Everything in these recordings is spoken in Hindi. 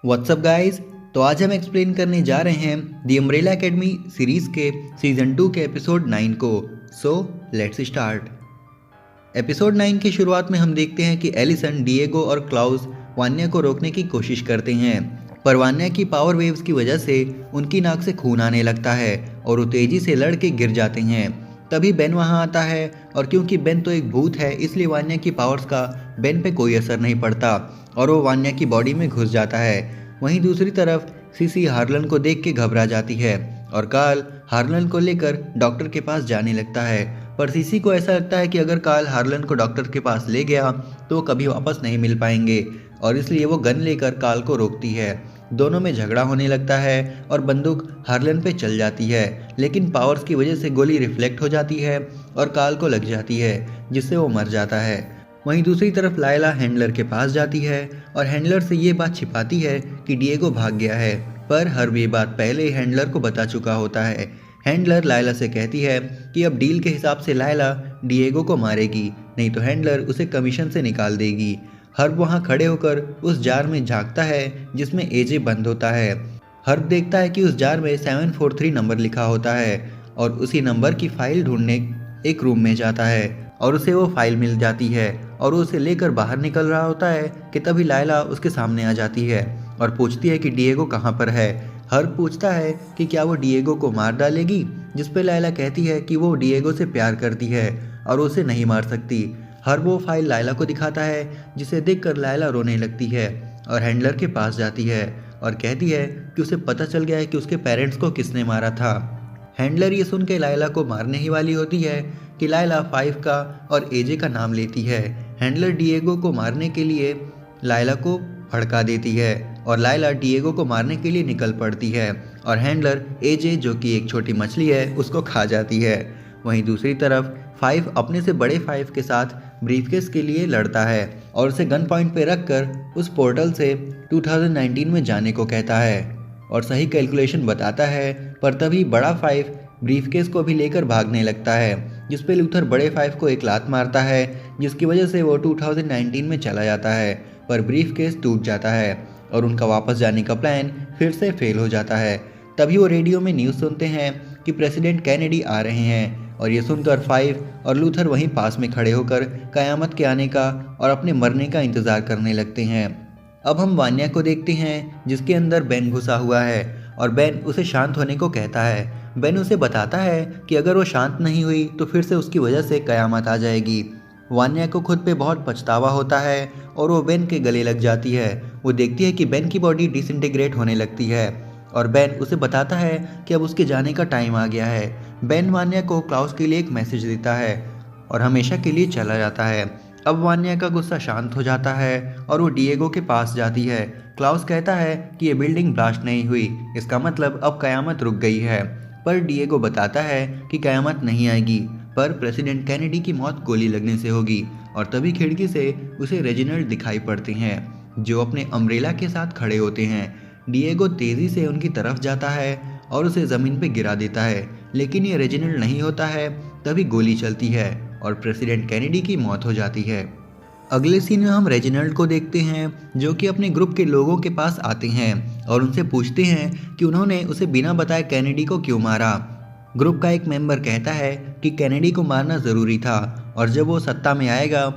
WhatsApp guys. तो आज हम एक्सप्लेन करने जा रहे हैं दी अम्ब्रेला एकेडमी सीरीज के सीजन 2 के एपिसोड 9 को। So let's start. एपिसोड 9 की शुरुआत में हम देखते हैं कि एलिसन, डिएगो और क्लाउस वान्या को रोकने की कोशिश करते हैं, पर वान्या की पावर वेव्स की वजह से उनकी नाक से खून आने लगता है और वो तेजी से लड़ के गिर जाते हैं। तभी बेन वहां आता है और क्योंकि बेन तो एक भूत है इसलिए वान्या की पावर्स का बेन पे कोई असर नहीं पड़ता और वो वान्या की बॉडी में घुस जाता है। वहीं दूसरी तरफ सीसी हार्लन को देख के घबरा जाती है और कार्ल हार्लन को लेकर डॉक्टर के पास जाने लगता है, पर सीसी को ऐसा लगता है कि अगर कार्ल हार्लन को डॉक्टर के पास ले गया तो वो कभी वापस नहीं मिल पाएंगे और इसलिए वो गन लेकर कार्ल को रोकती है। दोनों में झगड़ा होने लगता है और बंदूक हार्लन पे चल जाती है, लेकिन पावर्स की वजह से गोली रिफ्लेक्ट हो जाती है और कार्ल को लग जाती है जिससे वो मर जाता है। वहीं दूसरी तरफ लायला हैंडलर के पास जाती है और हैंडलर से ये बात छिपाती है कि डिएगो भाग गया है, पर हर ये बात पहले ही हैंडलर को बता चुका होता है। हैंडलर लायला से कहती है कि अब डील के हिसाब से लायला डिएगो को मारेगी, नहीं तो हैंडलर उसे कमीशन से निकाल देगी। हर्ब वहाँ खड़े होकर उस जार में झांकता है जिसमें एजे बंद होता है। हर्ब देखता है कि उस जार में 743 नंबर लिखा होता है और उसी नंबर की फाइल ढूंढने एक रूम में जाता है और उसे वो फाइल मिल जाती है और वो उसे लेकर बाहर निकल रहा होता है कि तभी लायला उसके सामने आ जाती है और पूछती है कि डिएगो कहाँ पर है। हर्ब पूछता है कि क्या वो डिएगो को मार डालेगी, जिस पे लायला कहती है कि वो डिएगो से प्यार करती है और उसे नहीं मार सकती। हर्ब वो फाइल लायला को दिखाता है जिसे देखकर लायला रोने लगती है और हैंडलर के पास जाती है और कहती है कि उसे पता चल गया है कि उसके पेरेंट्स को किसने मारा था। हैंडलर ये सुन के लायला को मारने ही वाली होती है कि लायला 5 का और एजे का नाम लेती है। हैंडलर डिएगो को मारने के लिए लायला को भड़का देती है और लायला डिएगो को मारने के लिए निकल पड़ती है और हैंडलर एजे, जो कि एक छोटी मछली है, उसको खा जाती है। वहीं दूसरी तरफ 5 अपने से बड़े 5 के साथ ब्रीफकेस के लिए लड़ता है और उसे गन पॉइंट पे रखकर उस पोर्टल से 2019 में जाने को कहता है और सही कैलकुलेशन बताता है, पर तभी बड़ा 5 ब्रीफकेस को भी लेकर भागने लगता है, जिस पे लूथर बड़े 5 को एक लात मारता है जिसकी वजह से वो 2019 में चला जाता है, पर ब्रीफकेस टूट जाता है और उनका वापस जाने का प्लान फिर से फेल हो जाता है। तभी वो रेडियो में न्यूज़ सुनते हैं कि प्रेसिडेंट कैनेडी आ रहे हैं और ये सुनकर 5 और लूथर वहीं पास में खड़े होकर कयामत के आने का और अपने मरने का इंतज़ार करने लगते हैं। अब हम वान्या को देखते हैं जिसके अंदर बेन घुसा हुआ है और बेन उसे शांत होने को कहता है। बेन उसे बताता है कि अगर वो शांत नहीं हुई तो फिर से उसकी वजह से कयामत आ जाएगी। वान्या को खुद पे बहुत पछतावा होता है और वो बेन के गले लग जाती है। वो देखती है कि बेन की बॉडी डिसइंटीग्रेट होने लगती है और बेन उसे बताता है कि अब उसके जाने का टाइम आ गया है। बेन वान्या को क्लाउस के लिए एक मैसेज देता है और हमेशा के लिए चला जाता है। अब वान्या का गुस्सा शांत हो जाता है और वो डिएगो के पास जाती है। क्लाउस कहता है कि ये बिल्डिंग ब्लास्ट नहीं हुई, इसका मतलब अब कयामत रुक गई है, पर डिएगो बताता है कि कयामत नहीं आएगी, पर प्रेसिडेंट कैनेडी की मौत गोली लगने से होगी। और तभी खिड़की से उसे रेजिनल्ड दिखाई पड़ते हैं जो अपने अम्ब्रेला के साथ खड़े होते हैं। डिएगो तेजी से उनकी तरफ जाता है और उसे ज़मीन पे गिरा देता है, लेकिन ये रेजिनल्ड नहीं होता है। तभी गोली चलती है और प्रेसिडेंट कैनेडी की मौत हो जाती है। अगले सीन में हम रेजिनल्ड को देखते हैं जो कि अपने ग्रुप के लोगों के पास आते हैं और उनसे पूछते हैं कि उन्होंने उसे बिना बताए कैनेडी को क्यों मारा। ग्रुप का एक मेंबर कहता है कि कैनेडी को मारना ज़रूरी था और जब वो सत्ता में आएगा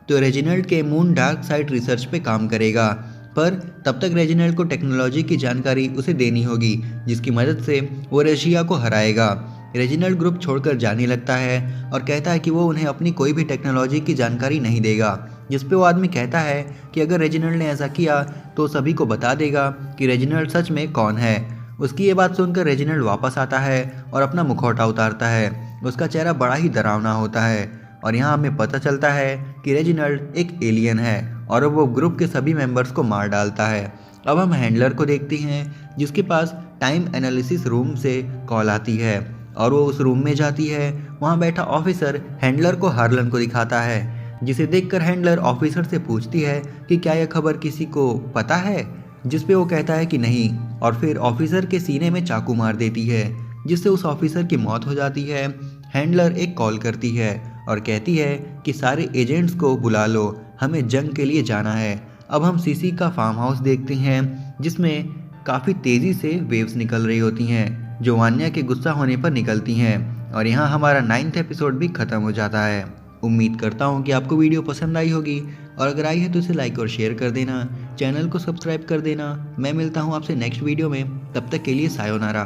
तो रेजिनल्ड के मून डार्क साइड रिसर्च पे काम करेगा, पर तब तक रेजिनल्ड को टेक्नोलॉजी की जानकारी उसे देनी होगी जिसकी मदद से वो रशिया को हराएगा। रेजिनल्ड ग्रुप छोड़कर जाने लगता है और कहता है कि वो उन्हें अपनी कोई भी टेक्नोलॉजी की जानकारी नहीं देगा, जिस पे वो आदमी कहता है कि अगर रेजिनल्ड ने ऐसा किया तो सभी को बता देगा कि रेजिनल्ड सच में कौन है। उसकी ये बात सुनकर रेजिनल्ड वापस आता है और अपना मुखौटा उतारता है। उसका चेहरा बड़ा ही डरावना होता है और यहाँ हमें पता चलता है कि रेजिनल्ड एक एलियन है और वो ग्रुप के सभी मेंबर्स को मार डालता है। अब हम हैंडलर को देखते हैं जिसके पास टाइम एनालिसिस रूम से कॉल आती है और वो उस रूम में जाती है। वहाँ बैठा ऑफिसर हैंडलर को हार्लन को दिखाता है, जिसे देखकर हैंडलर ऑफिसर से पूछती है कि क्या यह खबर किसी को पता है, जिस पे वो कहता है कि नहीं और फिर ऑफिसर के सीने में चाकू मार देती है जिससे उस ऑफिसर की मौत हो जाती है। हैंडलर एक कॉल करती है और कहती है कि सारे एजेंट्स को बुला लो, हमें जंग के लिए जाना है। अब हम सीसी का फार्म हाउस देखते हैं जिसमें काफ़ी तेज़ी से वेव्स निकल रही होती हैं जो वान्या के गुस्सा होने पर निकलती हैं। और यहाँ हमारा 9th एपिसोड भी ख़त्म हो जाता है। उम्मीद करता हूँ कि आपको वीडियो पसंद आई होगी, और अगर आई है तो इसे लाइक और शेयर कर देना, चैनल को सब्सक्राइब कर देना। मैं मिलता हूँ आपसे नेक्स्ट वीडियो में, तब तक के लिए सायोनारा।